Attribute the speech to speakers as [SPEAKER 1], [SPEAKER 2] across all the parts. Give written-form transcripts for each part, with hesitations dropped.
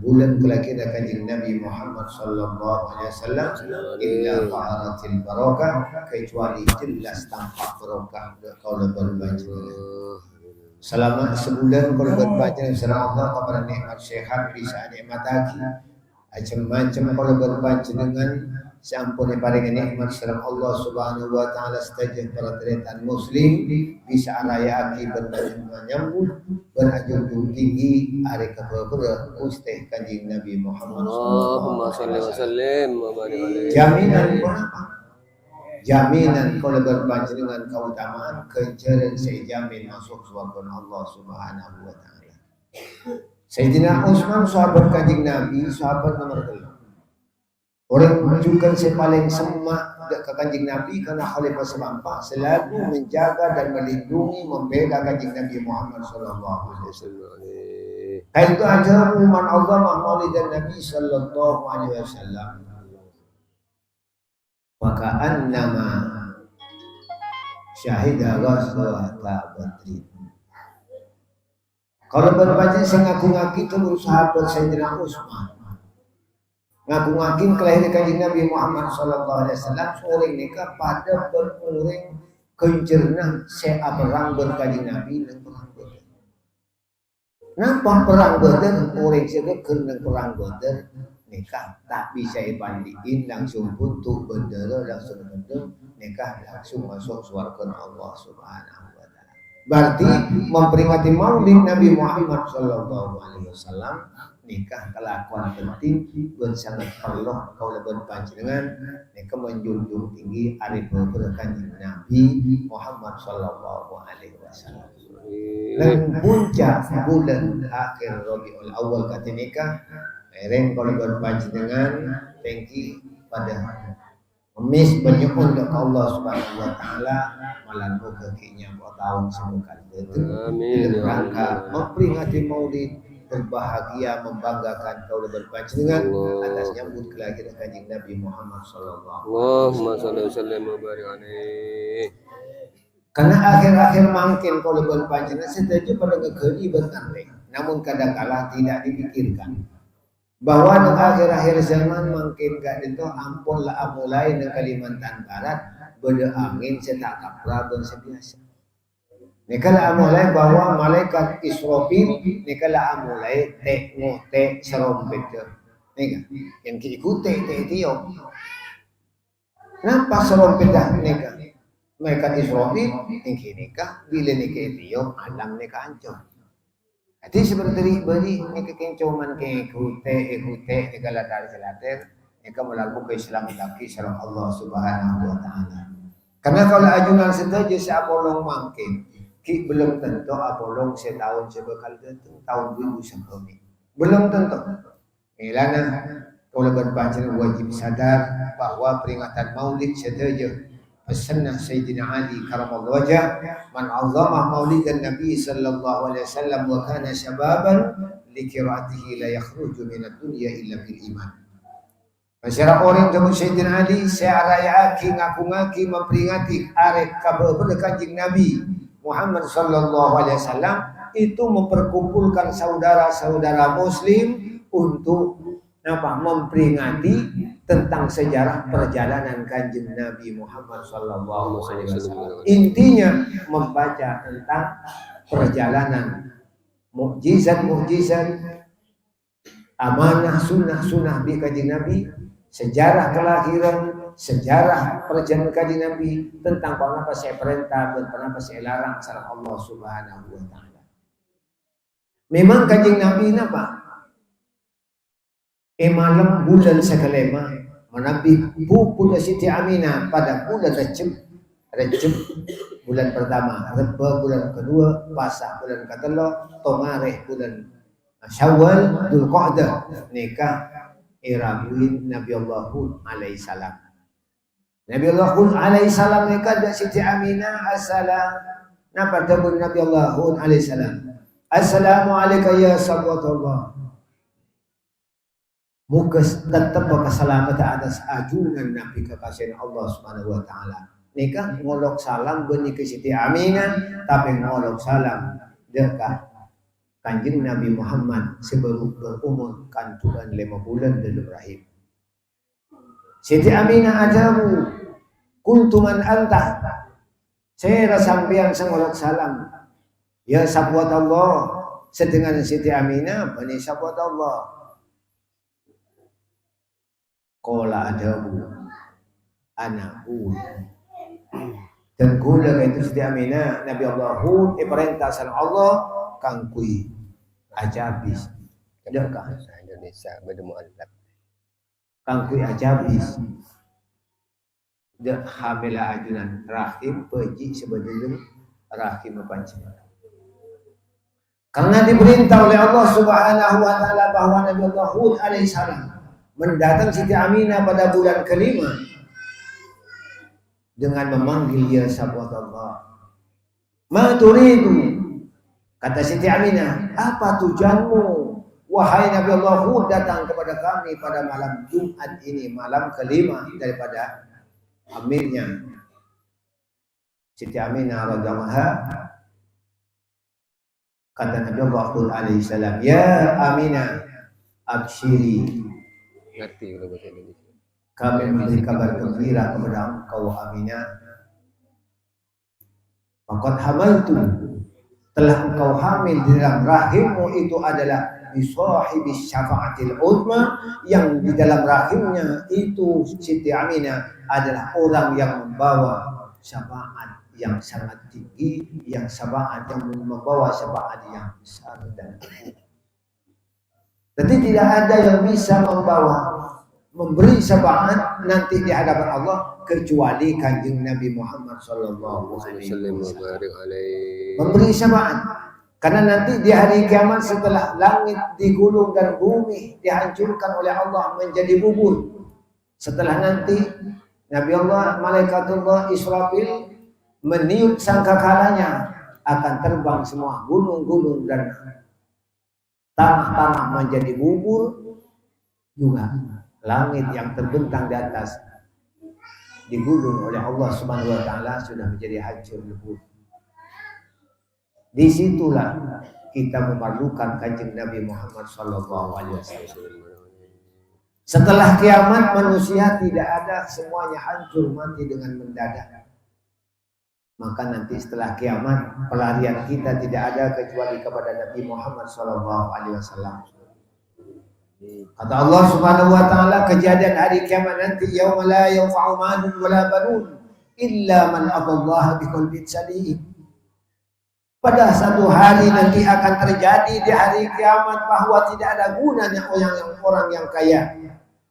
[SPEAKER 1] bulan kelahiran kanjeng Nabi Muhammad sallallahu alaihi wasallam illa fa'aratil barakah, kecuali jelas tampak barokah kalau berbaca. Selama sebulan kalau berbaca surah Allah kepada nikmat sehat bisa nikmat lagi. Macam-macam kalau berbaca dengan sampun paling nikmat surah Allah Subhanahu wa taala stajah para tretan muslim bisa raya aki menyambut berajung tinggi hari keberapa Gusti kanjeng Nabi Muhammad sallallahu alaihi wasallam. Jaminan berapa? Jaminan kalau berbaca dengan keutamaan kejaran saya jamin masuk surga Allah Subhanahu wa taala. Sayyidina Utsman sahabat kanjeng Nabi, sahabat nomor 3. Orang juga yang paling semak ke kanjeng Nabi karena khalifah semampak selalu menjaga dan melindungi membela kanjeng Nabi Muhammad sallallahu alaihi wasallam. Kaitu aja man Allah maulidan Nabi sallallahu alaihi wasallam. Maka annama syahida ghazwata Badr. Kalau berbaca saya ngaku-ngaku itu sahabat Sayyidina Utsman. Ngaku-ngakin kelahiran kanjeng Nabi Muhammad sallallahu alaihi wasallam seorang nikah pada berurang kencerna saya perang berkanjeng Nabi dan perang Badar. Nampak perang Badar orang saya kena perang Badar nikah tak bisa dibandingin langsung untuk bendera langsung bendera nikah langsung masuk surga Allah Subhanahu wa taala. Berarti memperingati Maulid Nabi Muhammad sallallahu alaihi wasallam nikah kelakuan penting dan sangat perlu kalau berpanjangan nikah menjunjung tinggi hari berkanjeng Nabi Muhammad sallallahu alaihi wasallam. Dan puncak bulan akhir Rabiul Awal kata nikah mereng kalau berpanjangan tinggi pada Kemis bernyukur ke Allah Subhanahu wa taala malam kekinya buat tahun semoga itu. Amin. Rangka memperingati Maulid berbahagia membanggakan kau berpanjangan atas nyambut kelahiran kanjeng Nabi Muhammad sallallahu alaihi wasallam. Karena akhir-akhir mungkin kalau berpanjangan setuju pada ngegeli bertanding, namun kadang-kala tidak dipikirkan bahwa di akhir-akhir zaman mungkin gak itu ampun lah mulai di Kalimantan Barat beda angin setak kapra dan sebiasa. Nikala amulai bahwa malaikat Israfil nikala amulai tek ngotek serompet nika yang diikuti tek tiup. Napa serompet dah nika? Malaikat Israfil yang nikah bila nikah tiup alam nikah ancur. Jadi seperti beri nika kencuman ke ikute nikala dari selater nika melakukan Islam taki sareng Allah Subhanahu wa taala. Karena kalau ajunan setuju siapolong mungkin ki belum tentu apolong setahun sebekal tentu tahun 2010 belum tentu. Ilana kalau berpanjang wajib sadar bahwa peringatan Maulid setuju pesannya Sayyidina Ali karamallahu wajah man azama maulidan Nabi sallallahu alaihi wasallam wa kana syababan likiratihi la yakhruju min ad-dunya illa bil iman. Masyarakat orang jamu Sayyidina Ali saya rayaki ngaku-ngaki memperingati hari keberkahan kanjeng Nabi Muhammad sallallahu alaihi wasallam itu memperkumpulkan saudara-saudara muslim untuk memperingati tentang sejarah perjalanan kanjeng Nabi Muhammad sallallahu alaihi wasallam. Intinya membaca tentang perjalanan mukjizat-mukjizat, amanah sunnah-sunnah di kanjeng Nabi, sejarah kelahiran, sejarah perjalanan kanjeng Nabi, tentang kenapa saya perintah dan kenapa saya larang sareng Allah Subhanahu wa taala. Memang kanjeng Nabi napa? Malam bulan sakalema menabi pupul Siti Aminah pada bulan Rejab bulan pertama, Reba bulan kedua, Pasah bulan kedua, Tomareh bulan Syawal, Dzulqa'dah nikah irabuin Nabi Allah Hud alaihi salam. Nabi Allah Hud alaihi salam nikah dengan Siti Aminah assalam. Napa tabun Nabi Allah Hud alaihi salam? Assalamualaikum ya sahabatullah. Muka tetap keselamatan atas ajunan Nabi kekasih Allah Subhanahu wa taala. Nikah ngolok salam benih ke Siti Aminah tapi ngolok salam dekat Kanjeng Nabi Muhammad sebelum berumur kandungan 5 bulan dalam rahim. Siti Aminah ajabu kuntuman anta. Saya sampeyan sangolot salam. Ya sahabat Allah. Sedengan Siti Aminah bani sahabat Allah. Qala ajabu anahu. Dan kula itu Siti Aminah Nabi Allah Hud perintah salam Allah kang kui ajabis dah ka Indonesia bermualaf kang kui ajabis dah hamila ajunan rahim peji sebelum rahim pancing karena diperintah oleh Allah Subhanahu wa taala bahwa Nabi Allah Hud alaihissalam mendatang Siti Aminah pada bulan kelima dengan memanggil ya sahabat Allah. Ma turidu. Kata Siti Aminah, apa tujuanmu? Wahai Nabi Allah Hud datang kepada kami pada malam Jumat ini, malam kelima daripada hamilnya. Siti Aminah radhiyallahu anha kata Nabi Allah Hud alaihi salam, ya Aminah, absyiri.
[SPEAKER 2] Ngerti kalau bahasa Indonesia.
[SPEAKER 1] Kami memberi kabar gembira kepada engkau Aminah. Faqad hamaltu, telah engkau hamil di dalam rahimmu itu adalah bisahibis syafa'atil uzma, yang di dalam rahimnya itu Siti Aminah adalah orang yang membawa syafaat yang sangat tinggi, yang syafaat yang membawa syafaat yang besar dan tinggi. Jadi tidak ada yang bisa memberi syafaat nanti di hadapan Allah kecuali Kanjeng Nabi Muhammad sallallahu alaihi wasallam memberi syafaat. Karena nanti di hari kiamat setelah langit digulung dan bumi dihancurkan oleh Allah menjadi bubur, setelah nanti Nabi Allah malaikatullah Israfil meniup sangkakalanya, akan terbang semua gunung-gunung dan tanah-tanah menjadi bubur, juga langit yang terbentang di atas digulung oleh Allah Subhanahu wa taala sudah menjadi hancur lebur. Disitulah kita memerlukan Kanjeng Nabi Muhammad sallallahu alaihi wasallam. Setelah kiamat manusia tidak ada, semuanya hancur mati dengan mendadak. Maka nanti setelah kiamat pelarian kita tidak ada kecuali kepada Nabi Muhammad sallallahu alaihi wasallam. Kata Allah Subhanahu wa taala kejadian hari kiamat nanti, yauma la yanfa'u malun wala banun illa man atallaha biqalbin salim. Pada satu hari nanti akan terjadi di hari kiamat bahwa tidak ada gunanya orang yang kaya.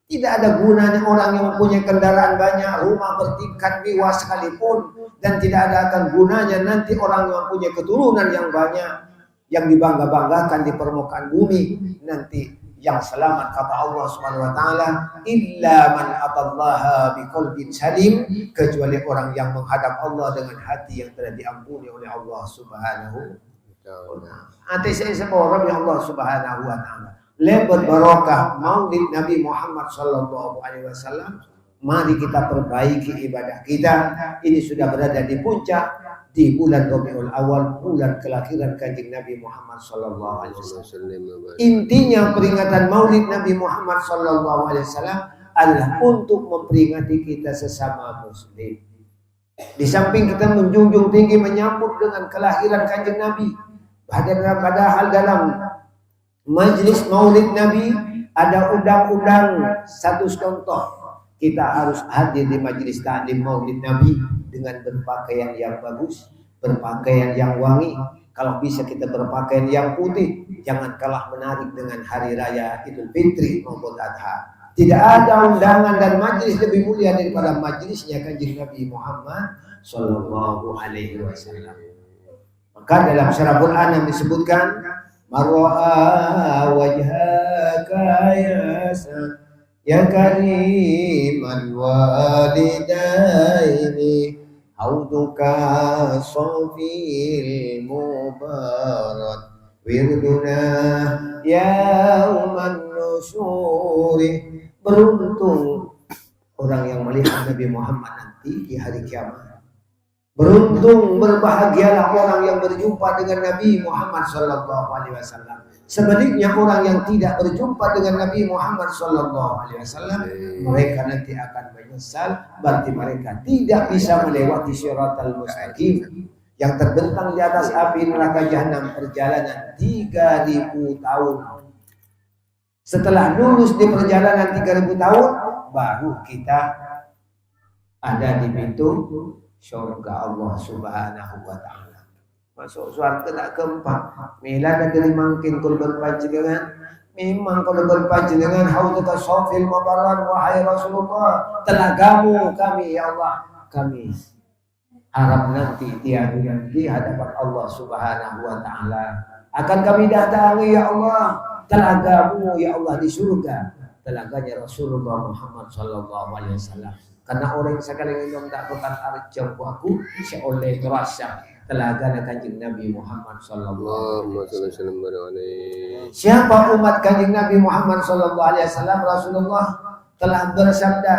[SPEAKER 1] Tidak ada gunanya orang yang mempunyai kendaraan banyak, rumah bertingkat mewah sekalipun, dan tidak ada akan gunanya nanti orang yang mempunyai keturunan yang banyak, yang dibangga-banggakan di permukaan bumi. Nanti yang selamat kata Allah Subhanahu wa taala, illa man atallaha biqalbin salim, kecuali orang yang menghadap Allah dengan hati yang telah diampuni oleh Allah Subhanahu wa taala. Hati saya seorang yang Allah Subhanahu wa taala. Lebar barokah Maulid Nabi Muhammad sallallahu alaihi wasallam. Mari kita perbaiki ibadah kita. Ini sudah berada di puncak di bulan Rabiul Awal, bulan kelahiran Kanjeng Nabi Muhammad sallallahu alaihi wasallam. Intinya peringatan Maulid Nabi Muhammad sallallahu alaihi wasallam adalah untuk memperingati kita sesama muslim. Di samping kita menjunjung tinggi menyambut dengan kelahiran Kanjeng Nabi, padahal dalam Majlis Maulid Nabi ada undang-undang satu contoh. Kita harus hadir di majlis ta'lim Maulid Nabi dengan berpakaian yang bagus, berpakaian yang wangi. Kalau bisa kita berpakaian yang putih, jangan kalah menarik dengan hari raya Idul Fitri maupun Adha. Tidak ada undangan dan majlis lebih mulia daripada majlisnya Kanjeng Nabi Muhammad sallallahu alaihi wasallam. Maka dalam surah Quran disebutkan mar'a wajhaka ya kariman walidaini hauduka sofil mubarak wirduna yauman nusuri. Beruntung orang yang melihat Nabi Muhammad nanti di hari kiamat. Beruntung, berbahagialah orang yang berjumpa dengan Nabi Muhammad sallallahu alaihi wasallam. Sebaliknya orang yang tidak berjumpa dengan Nabi Muhammad sallallahu alaihi wasallam, mereka nanti akan menyesal, berarti mereka tidak bisa melewati Shiratal Mustaqim yang terbentang di atas api neraka jahanam perjalanan 3000 tahun. Setelah lulus di perjalanan 3000 tahun, baru kita ada di pintu surga Allah Subhanahu wa taala. Masuk surga tak keempat. Mila dari mungkin kul berpanjenengan. Memang kalau berpanjenengan haudaka sofil mabaran wahai Rasulullah, telagamu kami ya Allah, kami harap nanti di hadapan Allah Subhanahu wa taala akan kami datangi ya Allah, telagamu ya Allah di surga, telaganya Rasulullah Muhammad sallallahu alaihi wasallam. Karena orang sekali yang tak bukan arjam aku seoleh terasa telaga kanjeng Nabi Muhammad sallallahu alaihi wasallam. Siapa umat kanjeng Nabi Muhammad sallallahu alaihi wasallam? Rasulullah telah bersabda,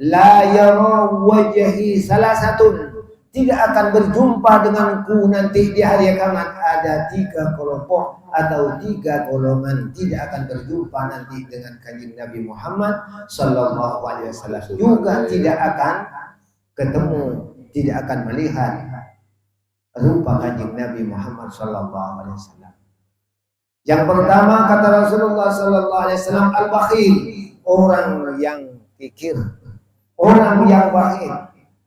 [SPEAKER 1] la yara wajhi salasatun, tidak akan berjumpa denganku nanti di hari kiamat. Ada 3 kelompok atau 3 golongan tidak akan berjumpa nanti dengan kanjeng Nabi Muhammad sallallahu alaihi wasallam, juga tidak akan ketemu, tidak akan melihat rupa kanjeng Nabi Muhammad sallallahu alaihi wasallam. Yang pertama kata Rasulullah sallallahu alaihi wasallam, al-bakhil, orang yang kikir, orang yang bakhil,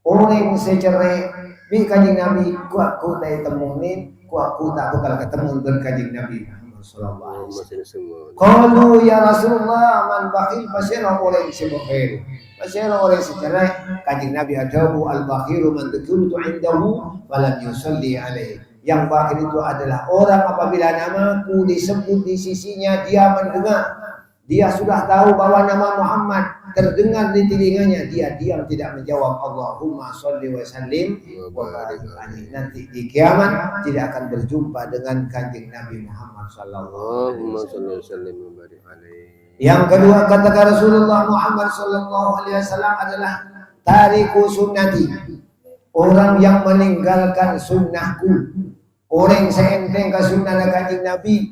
[SPEAKER 1] orang yang secerai bi kanjeng Nabi ku tak temuin, aku tak bakal ketemu dengan kanjeng Nabi Muhammad sallallahu alaihi wasallam. Qalu ya Rasulullah man bakhil, pasira orang si bakhil, pasira orang si cerai. Kanjeng Nabi ajabu al-bakhilu man dzikrutu indahu walam yusalli alaihi. Yang bakhil itu adalah orang apabila namaku disebut di sisinya dia mendengar, dia sudah tahu bahwa nama Muhammad terdengar di telinganya, dia diam tidak menjawab Allahumma sholli wa sallim wa barik alaihi. Nanti di kiamat tidak akan berjumpa dengan kanjeng Nabi Muhammad sallallahu alaihi wasallam. Yang kedua kata Rasulullah Muhammad sallallahu alaihi wasallam adalah tariku sunnati, orang yang meninggalkan sunnahku. Orang seenteng ke sunnah kanjeng Nabi.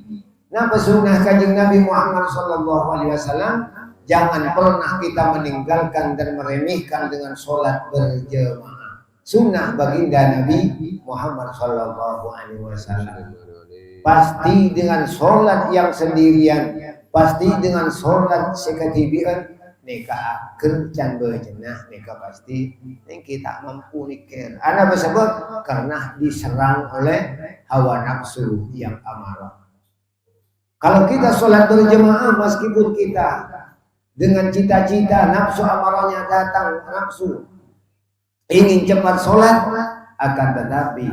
[SPEAKER 1] Napa sunnah kanjeng Nabi Muhammad sallallahu alaihi wasallam? Jangan pernah kita meninggalkan dan meremehkan dengan sholat berjamaah. Sunnah baginda Nabi Muhammad sallallahu alaihi wasallam. Pasti dengan sholat yang sendirian, pasti dengan sholat sekatibian, neka kencan berjenah, neka pasti yang kita mampu nikir. Ana bersebut karena diserang oleh hawa nafsu yang amarah. Kalau kita sholat berjamaah, meskipun kita dengan cita-cita nafsu amarahnya datang, nafsu ingin cepat sholat, akan tetapi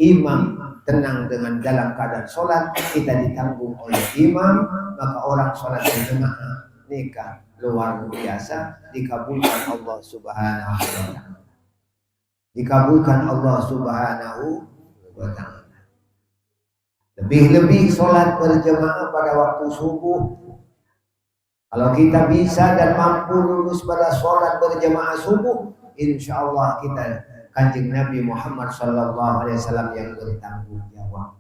[SPEAKER 1] imam tenang dengan dalam keadaan sholat, kita ditanggung oleh imam, maka orang sholat berjamaah nikah luar biasa dikabulkan Allah Subhanahu wa taala. Dikabulkan Allah Subhanahu wa taala. Lebih-lebih sholat berjamaah pada waktu subuh. Kalau kita bisa dan mampu lulus pada sholat berjamaah subuh, insya Allah kita kanjeng Nabi Muhammad sallallahu alaihi wasallam yang bertanggung jawab.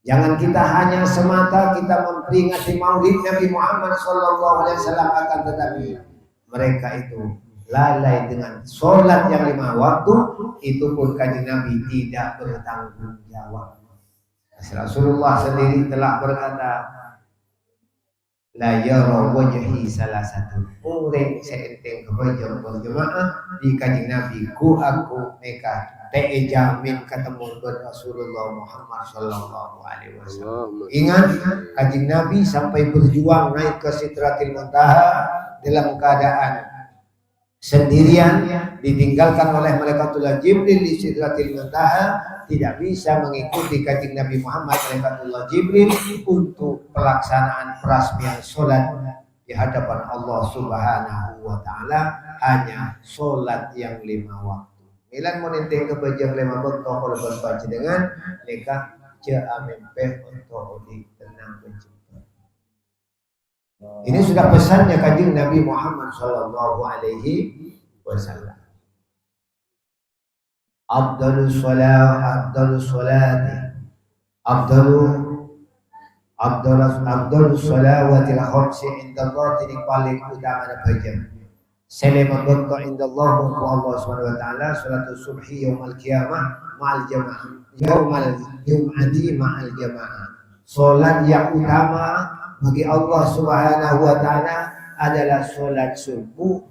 [SPEAKER 1] Jangan kita hanya semata kita memperingati maulid Nabi Muhammad sallallahu alaihi wasallam, akan tetapi mereka itu lalai dengan sholat yang 5 waktu, itu pun kanjeng Nabi tidak bertanggung jawab. Rasulullah sendiri telah berkata, la yara wajhi salah satu, orang seenteng kebajian berjemaah di kanjeng Nabi ku aku mereka te jamin ketemu dengan Rasulullah Muhammad sallallahu alaihi wasallam. Ingat kanjeng Nabi sampai berjuang naik ke Sidratil Muntaha dalam keadaan sendirian, ditinggalkan oleh Malaikatullah Jibril di Sidratil Muntaha, tidak bisa mengikuti kanjeng Nabi Muhammad Malaikatullah Jibril untuk pelaksanaan perasmian sholat di hadapan Allah Subhanahu wa taala, hanya sholat yang 5 waktu. Milan menenteng kebajian 5 waktu kalau berbaca dengan mereka amin peh untuk tenang pencipta. Ini sudah pesannya kanjeng Nabi Muhammad sallallahu alaihi wasallam. afdalus salati afdalus salawatil khamsi indallah tining paling utama na bajam selema berkah indallah muka Allah subhanahu wa ta'ala salatul subhi yaumal qiyamah ma'al jamaah yaumal jum'ati ma'al jamaah. Salat yang utama bagi Allah subhanahu wa ta'ala adalah salat subuh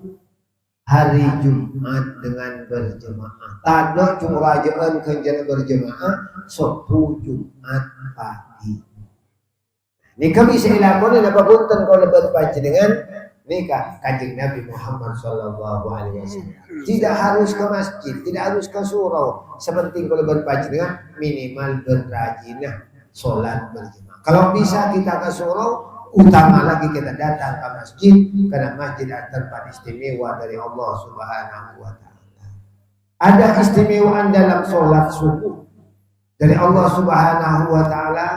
[SPEAKER 1] hari Jumat dengan berjemaah. Tanda curajaan kenjana berjemaah 10 Jumat pagi. Nikah bisa ilakon na papunten kau lebat panjenengan nikah Kanjeng Nabi Muhammad sallallahu alaihi wasallam. Tidak harus ke masjid, tidak harus ke surau. Sepenting kau lebat panjenengan minimal berrajinah salat berjemaah. Kalau bisa kita ke surau, utama lagi kita datang ke masjid karena masjid adalah tempat istimewa dari Allah Subhanahu wa taala. Ada istimewaan dalam salat subuh dari Allah Subhanahu wa taala.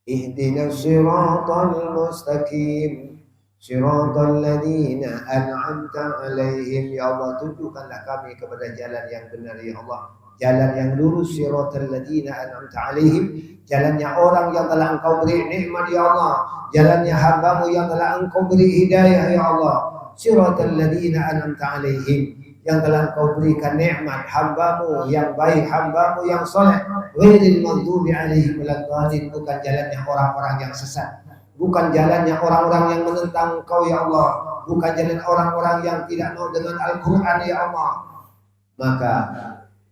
[SPEAKER 1] Ihdinas siratal mustaqim siratal ladzina an'amta 'alaihim. Ya Allah, tunjukkanlah kami kepada jalan yang benar ya Allah, jalan yang lurus, siratal ladzina an'amta 'alaihim, jalannya orang yang telah Engkau beri nikmat ya Allah, jalannya hamba-Mu yang telah Engkau beri hidayah ya Allah, siratal ladzina an'amta 'alaihim, yang telah Engkau berikan nikmat hamba-Mu yang baik, hamba-Mu yang saleh, ghairil maghdubi 'alaihim waladdallin, bukan jalannya orang-orang yang sesat, bukan jalannya orang-orang yang menentang Engkau ya Allah, bukan jalan orang-orang yang tidak mau dengan Al-Qur'an ya Allah. Maka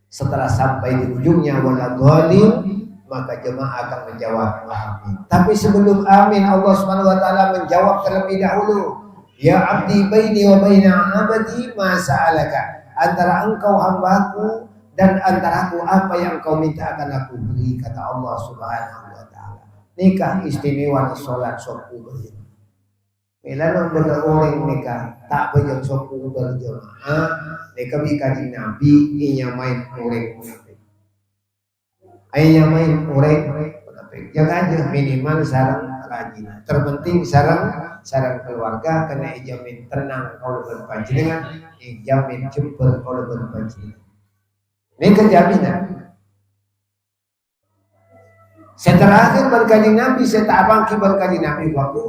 [SPEAKER 1] setelah sampai di ujungnya waladdallin, maka jemaah akan menjawab amin. Tapi sebelum amin, Allah Subhanahu wa taala menjawab terlebih dahulu. Ya abdi baini wa baina abadi ma sa'alaka. Antara engkau hambaku dan antaraku apa yang kau minta akan aku beri, kata Allah Subhanahu wa taala. Nikah istimewa salat subuh berjamaah. Milano bener orang nikah tak bejong subuh berjamaah. Nikah bikajing Nabi inya main orang munafik. Inya main orang munafik. Jaga aja minimal sarang rajin. Terpenting sarang keluarga kena ijamin tenang kalau berpanjenengan, ijamin jempol kalau berpanjenengan. Ini kejaminan. Seterakhir berkaji Nabi, setabangki berkaji Nabi waktu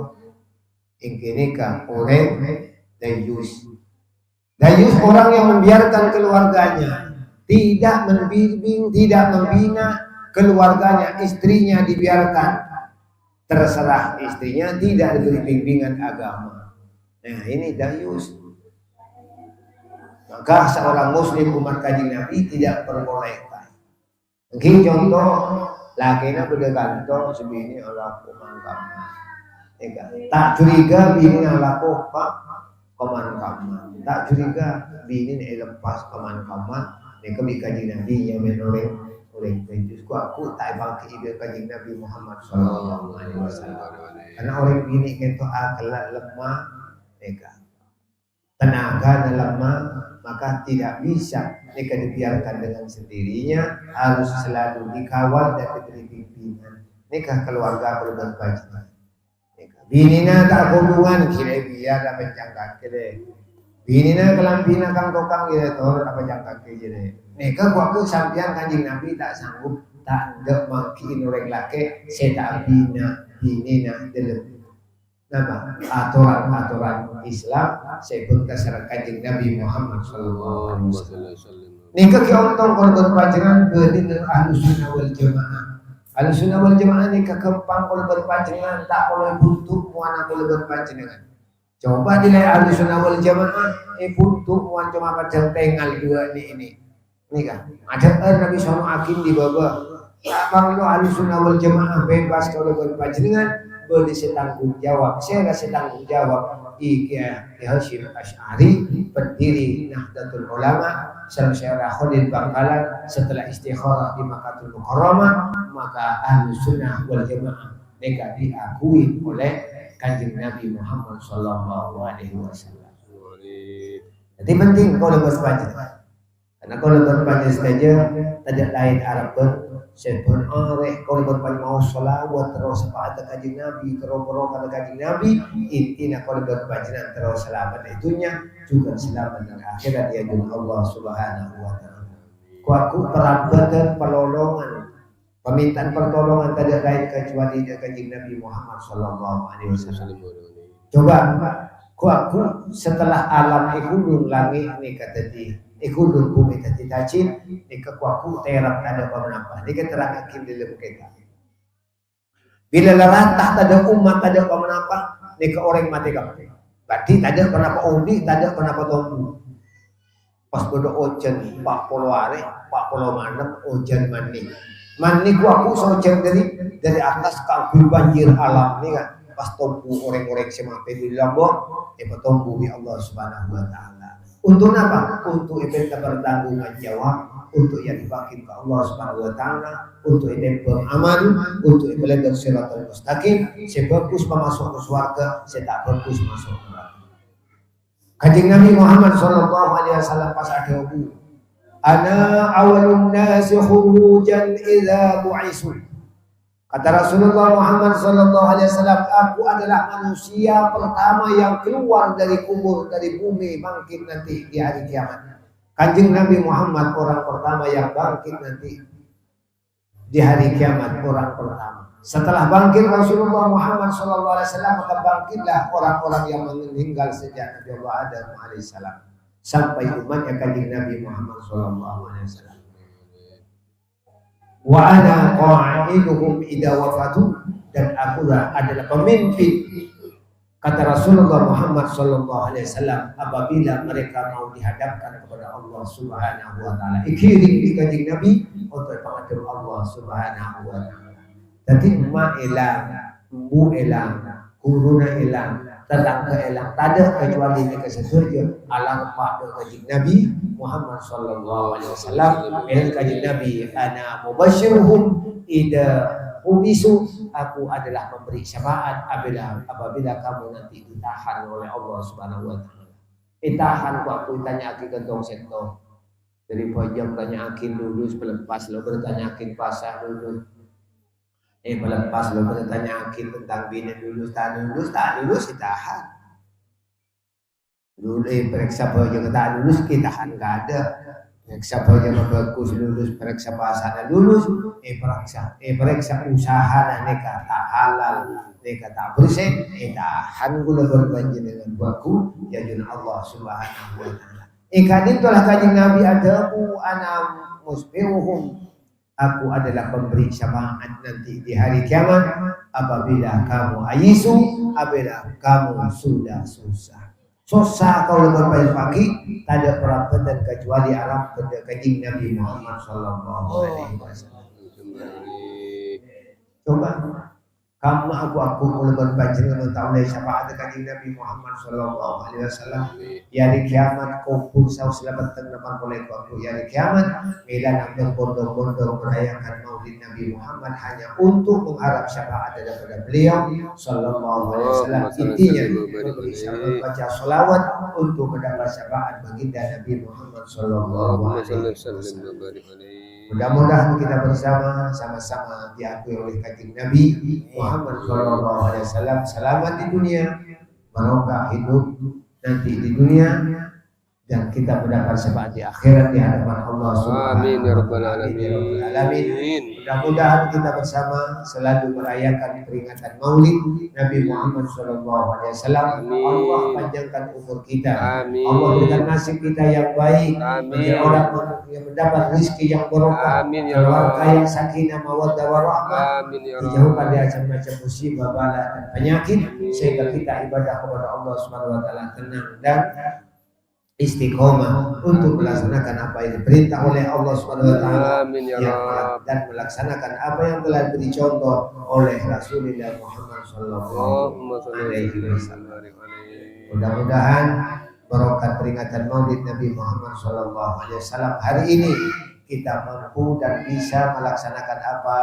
[SPEAKER 1] ingkini ka orang dayus. Dayus orang yang membiarkan keluarganya, tidak membimbing, tidak membina keluarganya, istrinya dibiarkan terserah istrinya, tidak diberi bimbingan agama. Nah ini dayus. Maka seorang muslim umat kanjeng Nabi tidak perbolehkan. Mungkin contoh lakinya bergantung sebini ala pemangkam. Tak curiga bini ala pak pemangkaman. Tak curiga bini lepas pemangkaman. Mereka kanjeng Nabi yang menolak oleh Yesus. Aku tak bangkit ibadah kanjeng Nabi Muhammad sallallahu alaihi wasallam. Karena orang bini itu akal lemah, mereka tenaga lemah, maka tidak bisa mereka dibiarkan dengan sendirinya, harus selalu dikawal dan diberi bimbingan. Nikah keluarga perlu berkewajiban. Binina tak hubungan kira biar dapat jangka kira. Binina kelampina kang tokang kira tor apa jangka kira. Nikah waktu sampian kanjeng Nabi tak sanggup, tak ada mangkin orang laki, saya tak bina binina dalam nama aturan Islam saya pun kasar kanjeng Nabi Muhammad sallallahu alaihi wasallam. Nikah ki ontong kalau berpanjangan dengan Ahlus Sunnah wal Jamaah. Ahlus Sunnah wal Jamaah nikah kempang kalau berpanjangan tak boleh buntu muana kalau berpanjangan. Coba nilai Ahlus Sunnah wal Jamaah buntu muan cuma padang tengal dua ini. Nikah ada Nabi sallallahu akim di bawah. Abang lo Ahlus Sunnah wal Jamaah bebas kalau berpanjangan. Boleh setanggung jawab, saya rasa tanggung jawab Ki Hasyim Asy'ari, pendiri Nahdlatul Ulama, Syekh Khalil Bangkalan setelah istikharah di Makkahul Mukarramah, maka Ahlus Sunnah wal Jamaah mereka diakui oleh Kanjeng Nabi Muhammad sallallahu alaihi wasallam. Jadi penting kalau berpacaran. Karena kalau berbanyak saja tidak lain Arab sebon areh kalau berbanyak mau salawat terus pada kajian Nabi terus pada kajian Nabi intinya kalau berbanyak terus selamat itunya juga selamat dan akhirat ya Allah Subhanahu wa taala. Kuaku perabatan pertolongan permintaan pertolongan tidak lain kecuali dari kajian Nabi Muhammad sallallahu alaihi wasallam. Coba kuaku setelah alam ikudung langit ni kata di ikudung bumi tadi tajin ni kekuaku terap ada apa-apa ni keterangan kim di dalam kita bila laratah ada umat ada apa-apa ni ke orang mati kapal berarti ada kenapa undi ada kenapa tunggu pas bodo ojen 40 hari 40 malam ojen mani kuaku sojen dari atas kabul banjir alam ni kan pas tunggu orang-orang semate di lambung tunggu ya Allah Subhanahu wa taala. Untuk apa? Untuk kita bertanggung jawab, untuk yang dibagi ke Allah Subhanahu wa taala, untuk itu beramal, untuk belajar siratal mustaqim, sebagus masuk ke surga, tak bagus masuk ke neraka. Kanjeng Nabi Muhammad sallallahu alaihi wasallam pas ada Abu, ana awalun nasi khurujan idza bu'isu. Kata Rasulullah Muhammad sallallahu alaihi wasallam, aku adalah manusia pertama yang keluar dari kubur, dari bumi bangkit nanti di hari kiamat. Kanjeng Nabi Muhammad orang pertama yang bangkit nanti di hari kiamat, orang pertama. Setelah bangkit Rasulullah Muhammad sallallahu alaihi wasallam, maka bangkitlah orang-orang yang meninggal sejak Nabi Allah Adam alaihissalam sampai umatnya kanjeng Nabi Muhammad sallallahu alaihi wasallam. Wa ana qa'iduhum idza wafatu, dan akulah adalah pemimpin kata Rasulullah Muhammad sallallahu alaihi wasallam apabila mereka mau dihadapkan kepada Allah Subhanahu wa taala. Ikiring di kanjeng Nabi untuk menghadap Allah Subhanahu wa taala. Jadi ma elang, bu elang, guruna elang, tetangga elang, tada kecuali ini kesetujuan alang pada kanjeng Nabi Muhammad sallallahu alaihi wasallam dengan kanjeng Nabi ana mubasyiruhum ida ubisu, aku adalah memberi syafaat apabila kamu nanti ditahan oleh Allah Subhanahu wa taala. Ditahan aku tanya akin gentong sektor. Dari pojok tanya akin lulus melepas lo bertanya akin pasah lulus. Melepas lo bertanya akin tentang bina lulus tak lulus ditahan. Dulu periksa pojok tak lulus kita kan enggak ada. Periksa pojok bagus lulus, periksa pasana lulus, periksa usaha neka tak halal, neka tak bersih, tahan gula berbanjir dengan buaku, ya jun Allah Subhanahu wa taala. Kadin telah kanjeng Nabi adaku anam musbihuhum, aku adalah pemberi syafaat nanti di hari kiamat apabila kamu ayisu, apabila kamu sudah susah. Susah kalau berbaik pagi, tak ada perabatan kecuali Arab pada kanjeng Nabi Muhammad sallallahu alaihi wasallam. Coba kamu aku mulai berbaca dengan tahu syafaat kanjeng Nabi Muhammad sallallahu alaihi wasallam. Ya di kiamat kumpul saus selamat tengah oleh aku ya di kiamat medan yang berbondong-bondong merayakan Maulid Nabi Muhammad hanya untuk mengharap syafaat daripada beliau sallallahu alaihi wasallam. Intinya membaca salawat untuk mendapat syafaat baginda Nabi Muhammad sallallahu alaihi wasallam. Mudah-mudahan kita bersama sama-sama diakui oleh kanjeng Nabi Muhammad sallallahu alaihi wasallam selamat di dunia, barokah hidup nanti di dunia, dan kita mendapat syafaat di akhirat di hadapan Allah Subhanahu wa taala. Amin ya rabbal alamin. Mudah-mudahan kita bersama selalu merayakan peringatan Maulid Nabi Muhammad sallallahu alaihi wasallam. Allah panjangkan umur kita. Amin. Allah berikan nasib kita yang baik. Amin. Orang yang mendapat rezeki yang barokah. Amin ya Allah. Keluarga yang sakinah mawaddah warahmah. Amin ya Allah. Dijauhkan dari macam musibah, bala dan penyakit sehingga kita ibadah kepada Allah Subhanahu wa taala tenang dan istiqomah untuk melaksanakan apa yang diperintah oleh Allah Subhanahu wa taala dan melaksanakan apa yang telah diberi contoh oleh Rasulullah Muhammad sallallahu alaihi wasallam. Mudah-mudahan berkat peringatan Maulid Nabi Muhammad sallallahu alaihi wasallam hari ini kita mampu dan bisa melaksanakan apa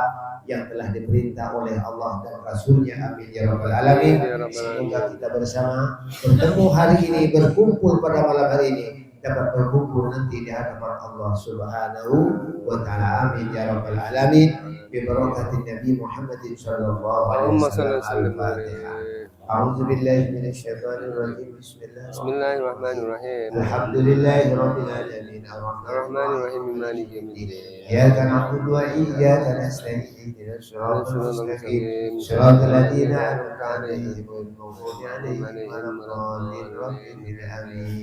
[SPEAKER 1] yang telah diperintah oleh Allah dan Rasulnya. Amin ya rabbal alamin. Semoga kita bersama bertemu hari ini, berkumpul pada malam hari ini dapat berkumpul nanti di hadapan Allah Subhanahu wa taala. Amin ya rabbal alamin. Bi barakatin Nabi Muhammad sallallahu alaihi
[SPEAKER 2] Allahumma salli
[SPEAKER 1] wasallam.
[SPEAKER 2] wa
[SPEAKER 1] Al-Fatihah.
[SPEAKER 2] sallim.
[SPEAKER 1] A'udzu billahi minasyaitonir rajim. Bismillahirrahmanirrahim.
[SPEAKER 2] Bismillahirrahmanirrahim.
[SPEAKER 1] Alhamdulillahi rabbil alamin.
[SPEAKER 2] Ar-Rahmanir-Rahim maliki yaumiddin.
[SPEAKER 1] إياك نعبد وإياك نستعين اهدنا الصراط المستقيم صراط الذين أنعمت عليهم غير المغضوب عليهم ولا الضالين. آمين.